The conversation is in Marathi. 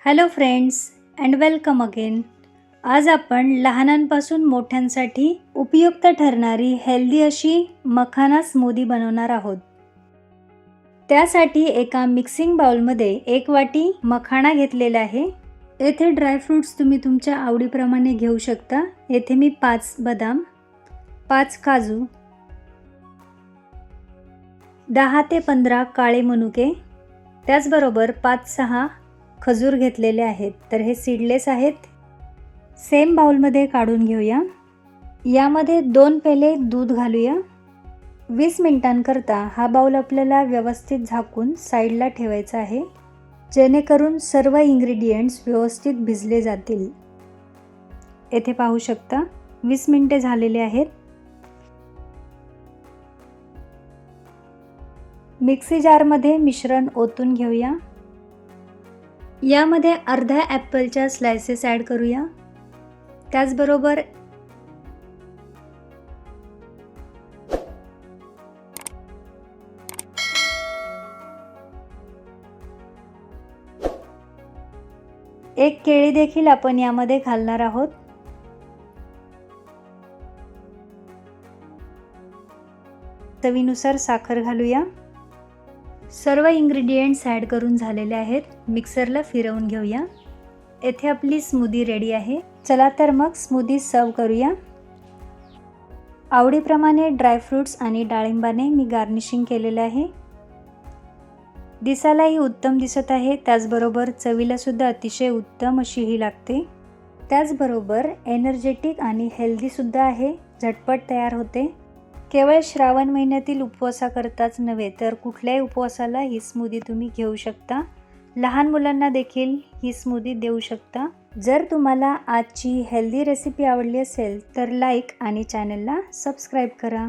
Hello friends and welcome again. आज आपण लहानांपासून मोठ्यांसाठी उपयुक्त ठरणारी हेल्दी अशी मखाना स्मूदी बनवणार आहोत. त्यासाठी एका मिक्सिंग बाउलमध्ये 1 वाटी मखाना घेतलेला आहे. येथे ड्रायफ्रूट्स तुम्ही तुमच्या आवडीप्रमाणे घेऊ शकता. येथे मी 5 बदाम, 5 काजू, 10 ते 15 काळे मनुके, त्याचबरोबर 5-6 खजूर घेतलेले आहेत. तर हे सीडलेस आहेत. सेम बाउलमध्ये काढून घेऊया. यामध्ये 2 पेले दूध घालूया. 20 मिनिटांकरता हा बाउल आपल्याला व्यवस्थित झाकून साईडला ठेवायचा आहे, जेणेकरून सर्व इन्ग्रेडियंट्स व्यवस्थित भिजले जातील. येथे पाहू शकता 20 मिनिटे झालेले आहेत. मिक्सी जारमध्ये मिश्रण ओतून घेऊया. यामध्ये अर्ध्या ॲपलच्या स्लायसेस ॲड करूया. त्याचबरोबर एक केळी देखील आपण यामध्ये घालणार आहोत. चवीनुसार साखर घालूया. सर्व इन्ग्रेडियंट्स ॲड करून झालेले आहेत. मिक्सरला फिरवून घेऊया. येथे आपली स्मूदी रेडी आहे. चला तर मग स्मूदी सर्व करूया. आवडीप्रमाणे ड्रायफ्रूट्स आणि डाळिंबाने मी गार्निशिंग केलेलं आहे. दिसायलाही उत्तम दिसत आहे. त्याचबरोबर चवीला सुद्धा अतिशय उत्तम अशी ही लागते. त्याचबरोबर एनर्जेटिक आणि हेल्दी सुद्धा आहे. झटपट तयार होते. केवळ श्रावण महिन्यातील उपवासाकरताच नव्हे तर कुठल्याही उपवासाला ही स्मूदी तुम्ही घेऊ शकता. लहान मुलांना देखील ही स्मूदी देऊ शकता. जर तुम्हाला आजची हेल्दी रेसिपी आवडली असेल तर लाईक आणि चॅनलला सबस्क्राईब करा.